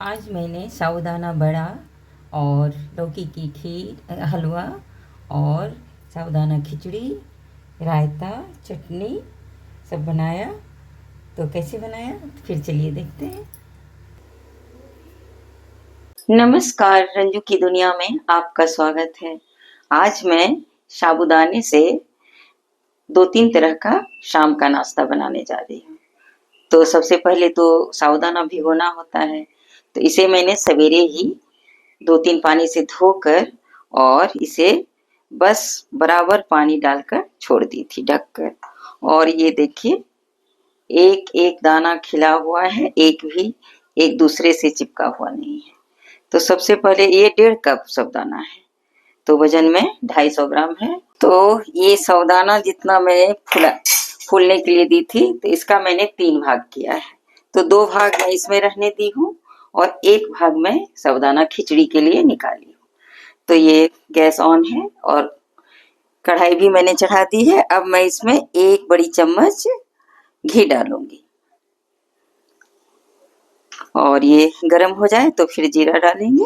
आज मैंने साबूदाना बड़ा और लौकी की खीर हलवा और साबूदाना खिचड़ी, रायता, चटनी सब बनाया। तो कैसे बनाया फिर चलिए देखते हैं। नमस्कार, रंजू की दुनिया में आपका स्वागत है। आज मैं साबूदाने से 2-3 तरह का शाम का नाश्ता बनाने जा रही हूँ। तो सबसे पहले तो साबूदाना भिगोना होता है, तो इसे मैंने सवेरे ही 2-3 पानी से धोकर और इसे बस बराबर पानी डालकर छोड़ दी थी ढककर। और ये देखिए एक एक दाना खिला हुआ है, एक भी एक दूसरे से चिपका हुआ नहीं है। तो सबसे पहले ये 1.5 कप साबूदाना है, तो वजन में 250 ग्राम है। तो ये साबूदाना जितना मैंने फूलने के लिए दी थी, तो इसका मैंने 3 भाग किया है। तो 2 भाग मैं इसमें रहने दी हूँ और 1 भाग मैं साबूदाना खिचड़ी के लिए निकाली हूँ। तो ये गैस ऑन है और कढ़ाई भी मैंने चढ़ा दी है। अब मैं इसमें 1 बड़ी चम्मच घी डालूंगी और ये गरम हो जाए तो फिर जीरा डालेंगे।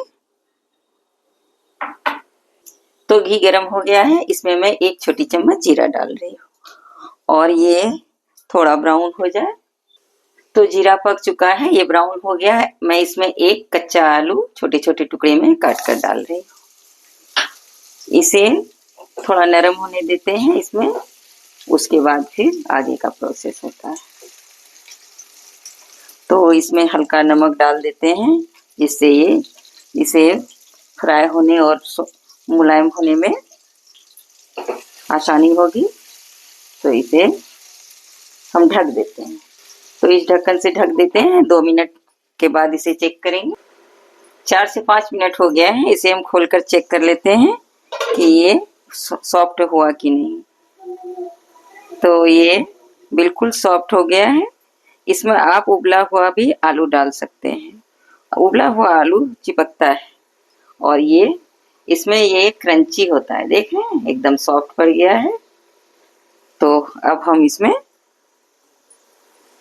तो घी गरम हो गया है, इसमें मैं 1 छोटी चम्मच जीरा डाल रही हूँ और ये थोड़ा ब्राउन हो जाए। तो जीरा पक चुका है, ये ब्राउन हो गया है। मैं इसमें 1 कच्चा आलू छोटे छोटे टुकड़े में काट कर डाल रही हूँ। इसे थोड़ा नरम होने देते हैं इसमें, उसके बाद फिर आगे का प्रोसेस होता है। तो इसमें हल्का नमक डाल देते हैं, जिससे ये इसे फ्राई होने और मुलायम होने में आसानी होगी। तो इसे हम ढक देते हैं। तो इस ढक्कन से ढक देते हैं। 2 मिनट के बाद इसे चेक करेंगे। 4 से 5 मिनट हो गया है, इसे हम खोलकर चेक कर लेते हैं कि ये सॉफ्ट हुआ कि नहीं। तो ये बिल्कुल सॉफ्ट हो गया है। इसमें आप उबला हुआ भी आलू डाल सकते हैं। उबला हुआ आलू चिपकता है और ये इसमें ये क्रंची होता है। देख रहे हैं, एकदम सॉफ्ट पड़ गया है। तो अब हम इसमें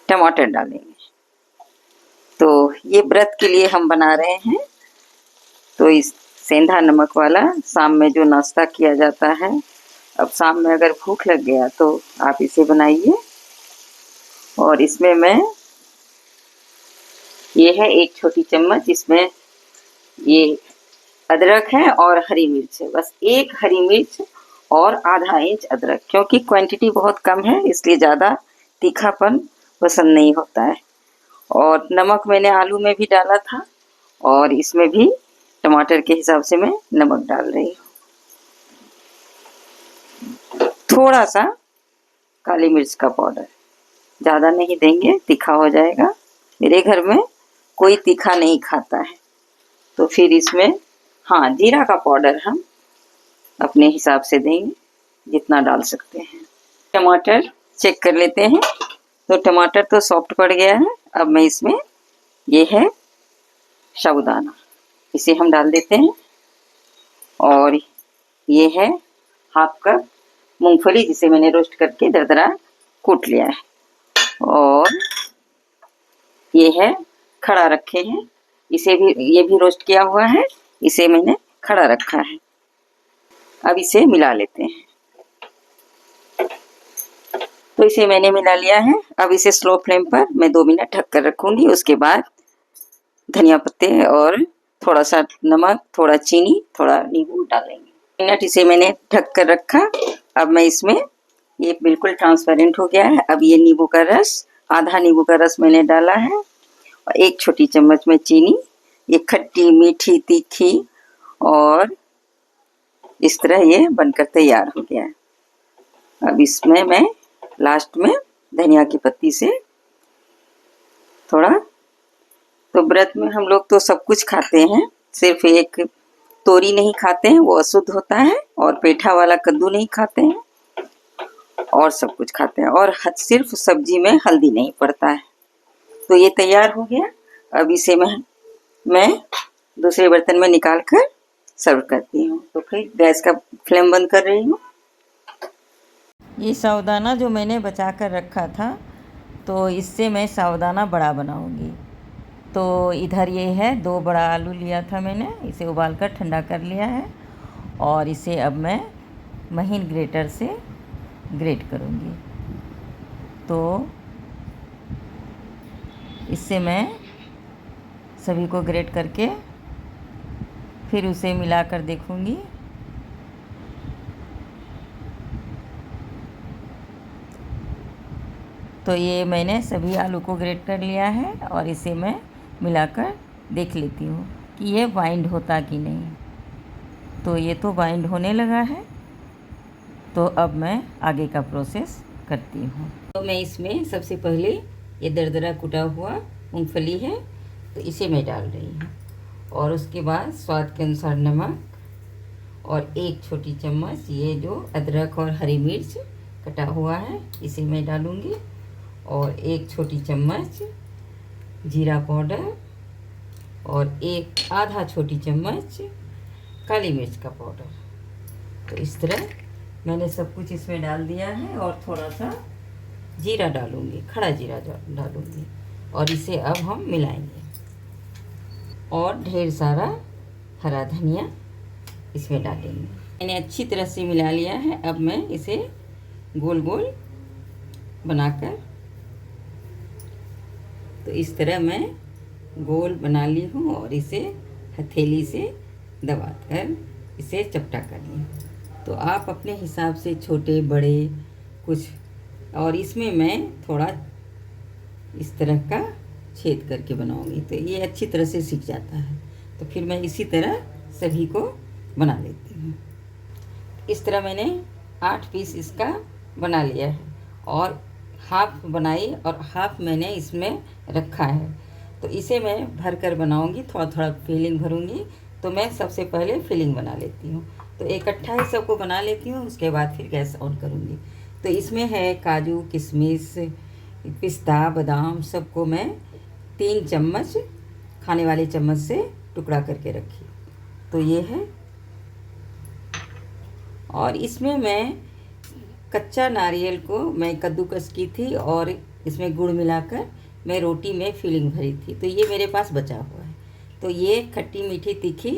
टमाटर डालेंगे। तो ये व्रत के लिए हम बना रहे हैं। तो इस सेंधा नमक वाला शाम में जो नाश्ता किया जाता है, अब शाम में अगर भूख लग गया तो आप इसे बनाइए। और इसमें मैं ये है 1 छोटी चम्मच, इसमें ये अदरक है और हरी मिर्च है। बस 1 हरी मिर्च और आधा इंच अदरक, क्योंकि क्वांटिटी बहुत कम है इसलिए ज़्यादा तीखापन पसंद नहीं होता है। और नमक मैंने आलू में भी डाला था और इसमें भी टमाटर के हिसाब से मैं नमक डाल रही हूँ। थोड़ा सा काली मिर्च का पाउडर, ज़्यादा नहीं देंगे, तीखा हो जाएगा। मेरे घर में कोई तीखा नहीं खाता है। तो फिर इसमें हाँ, जीरा का पाउडर हम अपने हिसाब से देंगे, जितना डाल सकते हैं। टमाटर चेक कर लेते हैं। तो टमाटर तो सॉफ्ट पड़ गया है। अब मैं इसमें ये है साबूदाना, इसे हम डाल देते हैं। और ये है 1/2 कप मूंगफली, जिसे मैंने रोस्ट करके दरदरा कूट लिया है। और ये है खड़ा रखे हैं, इसे भी ये भी रोस्ट किया हुआ है, इसे मैंने खड़ा रखा है। अब इसे मिला लेते हैं। तो इसे मैंने मिला लिया है। अब इसे स्लो फ्लेम पर मैं 2 मिनट ढक कर रखूंगी। उसके बाद धनिया पत्ते और थोड़ा सा नमक, थोड़ा चीनी, थोड़ा नींबू डालेंगे। मिनट इसे मैंने ढक कर रखा। अब मैं इसमें ये बिल्कुल ट्रांसपेरेंट हो गया है। अब ये नींबू का रस, आधा नींबू का रस मैंने डाला है और 1 छोटी चम्मच में चीनी। ये खट्टी मीठी तीखी और इस तरह ये बनकर तैयार हो गया है। अब इसमें मैं लास्ट में धनिया की पत्ती से थोड़ा, तो व्रत में हम लोग तो सब कुछ खाते हैं, सिर्फ एक तोरी नहीं खाते हैं, वो अशुद्ध होता है। और पेठा वाला कद्दू नहीं खाते हैं, और सब कुछ खाते हैं। और सिर्फ सब्जी में हल्दी नहीं पड़ता है। तो ये तैयार हो गया। अब इसे मैं दूसरे बर्तन में निकाल कर सर्व करती हूँ। तो फिर गैस का फ्लेम बंद कर रही हूँ। ये साबूदाना जो मैंने बचा कर रखा था, तो इससे मैं साबूदाना बड़ा बनाऊंगी। तो इधर ये है 2 बड़ा आलू लिया था मैंने, इसे उबाल कर ठंडा कर लिया है और इसे अब मैं महीन ग्रेटर से ग्रेट करूँगी। तो इससे मैं सभी को ग्रेट करके फिर उसे मिलाकर देखूँगी। तो ये मैंने सभी आलू को ग्रेट कर लिया है और इसे मैं मिलाकर देख लेती हूँ कि ये बाइंड होता कि नहीं। तो ये तो बाइंड होने लगा है, तो अब मैं आगे का प्रोसेस करती हूँ। तो मैं इसमें सबसे पहले ये दरदरा कुटा हुआ मूंगफली है, तो इसे मैं डाल रही हूँ और उसके बाद स्वाद के अनुसार नमक और 1 छोटी चम्मच ये जो अदरक और हरी मिर्च कटा हुआ है इसे मैं डालूँगी और 1 छोटी चम्मच जीरा पाउडर और आधा छोटी चम्मच काली मिर्च का पाउडर। तो इस तरह मैंने सब कुछ इसमें डाल दिया है और थोड़ा सा जीरा डालूँगी, खड़ा जीरा डालूँगी और इसे अब हम मिलाएंगे और ढेर सारा हरा धनिया इसमें डालेंगे। मैंने अच्छी तरह से मिला लिया है। अब मैं इसे गोल गोल बनाकर, तो इस तरह मैं गोल बना ली हूँ और इसे हथेली से दबाकर इसे चपटा कर ली। तो आप अपने हिसाब से छोटे बड़े कुछ, और इसमें मैं थोड़ा इस तरह का छेद करके बनाऊंगी तो ये अच्छी तरह से सीख जाता है। तो फिर मैं इसी तरह सभी को बना लेती हूँ। इस तरह मैंने 8 पीस इसका बना लिया है और हाफ बनाई और हाफ मैंने इसमें रखा है। तो इसे मैं भर कर बनाऊँगी, थोड़ा थोड़ा फिलिंग भरूँगी। तो मैं सबसे पहले फिलिंग बना लेती हूँ, तो इकट्ठा ही सबको बना लेती हूँ, उसके बाद फिर गैस ऑन करूँगी। तो इसमें है काजू किशमिश पिस्ता बादाम, सबको मैं 3 चम्मच खाने वाले चम्मच से टुकड़ा करके रखी। तो ये है, और इसमें मैं कच्चा नारियल को मैं कद्दूकस की थी और इसमें गुड़ मिलाकर मैं रोटी में फिलिंग भरी थी। तो ये मेरे पास बचा हुआ है। तो ये खट्टी मीठी तीखी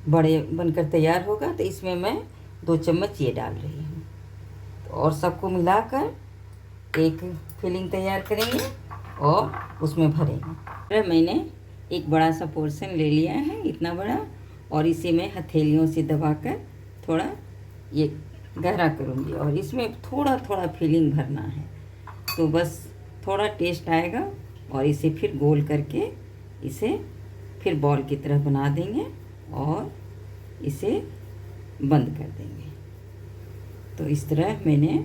बड़े बनकर तैयार होगा। तो इसमें मैं 2 चम्मच ये डाल रही हूँ। तो और सबको मिलाकर एक फिलिंग तैयार करेंगे और उसमें भरेंगे। मैंने एक बड़ा सा पोर्शन ले लिया है, इतना बड़ा, और इसे मैं हथेलियों से दबाकर थोड़ा ये गहरा करूँगी और इसमें थोड़ा थोड़ा फिलिंग भरना है। तो बस थोड़ा टेस्ट आएगा और इसे फिर गोल करके इसे फिर बॉल की तरह बना देंगे और इसे बंद कर देंगे। तो इस तरह मैंने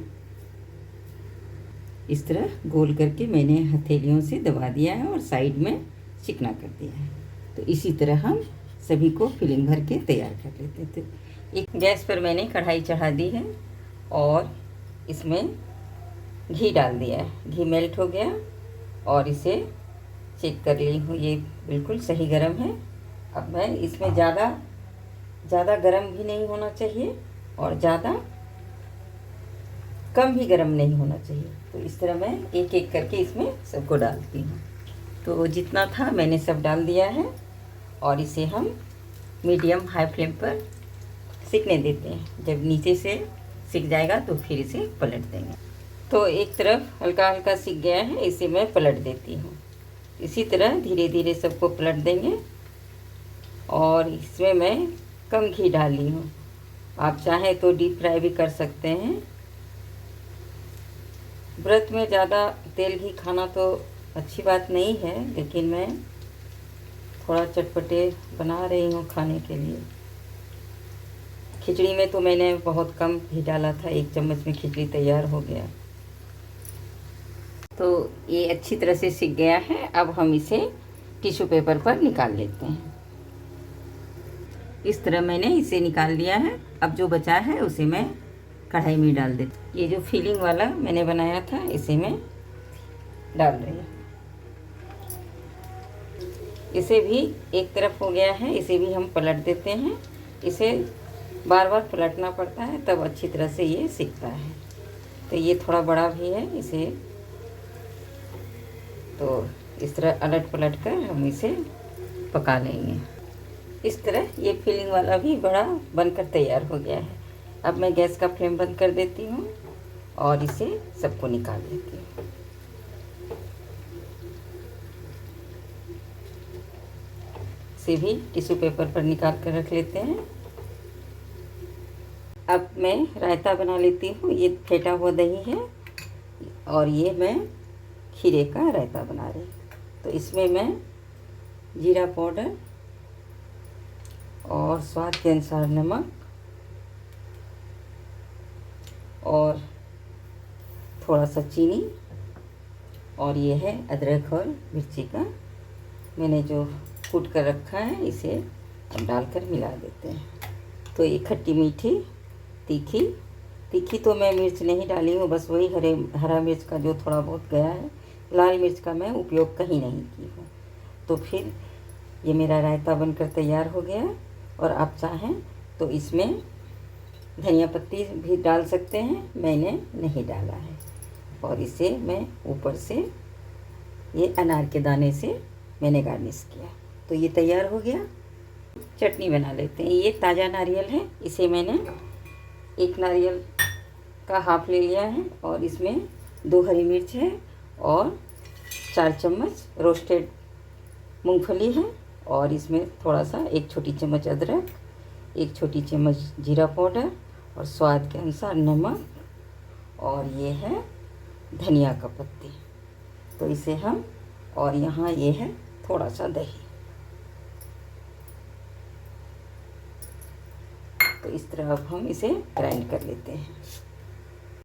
इस तरह गोल करके मैंने हथेलियों से दबा दिया है और साइड में चिकना कर दिया है। तो इसी तरह हम सभी को फिलिंग भर के तैयार कर लेते थे। एक गैस पर मैंने कढ़ाई चढ़ा दी है और इसमें घी डाल दिया है। घी मेल्ट हो गया और इसे चेक कर ली हूँ, ये बिल्कुल सही गर्म है। अब मैं इसमें ज़्यादा गर्म भी नहीं होना चाहिए और ज़्यादा कम भी गर्म नहीं होना चाहिए। तो इस तरह मैं एक एक करके इसमें सबको डालती हूँ। तो जितना था मैंने सब डाल दिया है और इसे हम मीडियम हाई फ्लेम पर सिकने देते हैं। जब नीचे से सिक जाएगा तो फिर इसे पलट देंगे। तो एक तरफ हल्का हल्का सिक गया है, इसे मैं पलट देती हूँ। इसी तरह धीरे धीरे सबको पलट देंगे और इसमें मैं कम घी डाली हूँ। आप चाहें तो डीप फ्राई भी कर सकते हैं। व्रत में ज़्यादा तेल घी खाना तो अच्छी बात नहीं है, लेकिन मैं थोड़ा चटपटे बना रही हूँ खाने के लिए। खिचड़ी में तो मैंने बहुत कम घी डाला था, 1 चम्मच में खिचड़ी तैयार हो गया। तो ये अच्छी तरह से सिक गया है। अब हम इसे टिश्यू पेपर पर निकाल लेते हैं। इस तरह मैंने इसे निकाल लिया है। अब जो बचा है उसे मैं कढ़ाई में डाल देती। ये जो फिलिंग वाला मैंने बनाया था इसे मैं डाल रही हूँ। इसे भी एक तरफ हो गया है, इसे भी हम पलट देते हैं। इसे बार बार पलटना पड़ता है तब अच्छी तरह से ये सिकता है। तो ये थोड़ा बड़ा भी है, इसे तो इस तरह अलट पलट कर हम इसे पका लेंगे। इस तरह ये फिलिंग वाला भी बड़ा बनकर तैयार हो गया है। अब मैं गैस का फ्लेम बंद कर देती हूँ और इसे सबको निकाल लेती हूँ। इसे भी टिश्यू पेपर पर निकाल कर रख लेते हैं। अब मैं रायता बना लेती हूँ। ये फेंटा हुआ दही है और ये मैं खीरे का रायता बना रही हूँ। तो इसमें मैं जीरा पाउडर और स्वाद के अनुसार नमक और थोड़ा सा चीनी और ये है अदरक और मिर्ची का मैंने जो कूट कर रखा है, इसे अब डालकर मिला देते हैं। तो ये खट्टी मीठी तीखी तो मैं मिर्च नहीं डाली हूँ, बस वही हरा मिर्च का जो थोड़ा बहुत गया है। लाल मिर्च का मैं उपयोग कहीं नहीं की हूँ। तो फिर ये मेरा रायता बनकर तैयार हो गया और आप चाहें तो इसमें धनिया पत्ती भी डाल सकते हैं, मैंने नहीं डाला है। और इसे मैं ऊपर से ये अनार के दाने से मैंने गार्निश किया। तो ये तैयार हो गया। चटनी बना लेते हैं। ये ताज़ा नारियल है, इसे मैंने एक नारियल का हाफ ले लिया है और इसमें 2 हरी मिर्च है और 4 चम्मच रोस्टेड मूंगफली है और इसमें थोड़ा सा 1 छोटी चम्मच अदरक, 1 छोटी चम्मच जीरा पाउडर और स्वाद के अनुसार नमक और ये है धनिया का पत्ती। तो इसे हम और यहाँ ये है थोड़ा सा दही। तो इस तरह अब हम इसे ग्राइंड कर लेते हैं।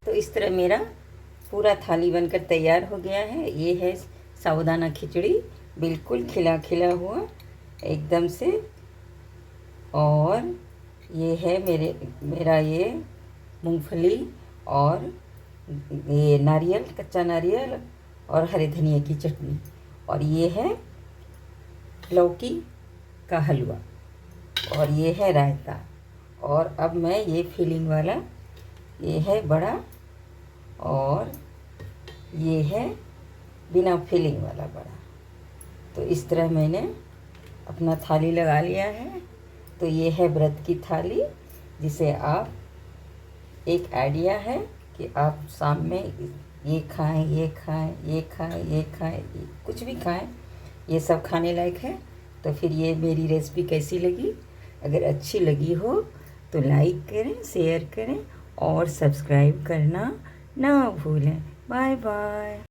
तो इस तरह मेरा पूरा थाली बनकर तैयार हो गया है। ये है साबूदाना खिचड़ी, बिल्कुल खिला खिला हुआ एकदम से। और ये है मेरा ये मूंगफली और ये नारियल, कच्चा नारियल और हरे धनिया की चटनी और ये है लौकी का हलवा और ये है रायता। और अब मैं ये फिलिंग वाला, ये है बड़ा और ये है बिना फिलिंग वाला बड़ा। तो इस तरह मैंने अपना थाली लगा लिया है। तो ये है व्रत की थाली, जिसे आप एक आइडिया है कि आप शाम में ये खाएं, ये खाएं, ये खाएं, ये खाएं, कुछ भी खाएं, ये सब खाने लायक है। तो फिर ये मेरी रेसिपी कैसी लगी? अगर अच्छी लगी हो तो लाइक करें, शेयर करें और सब्सक्राइब करना ना भूलें। Bye bye.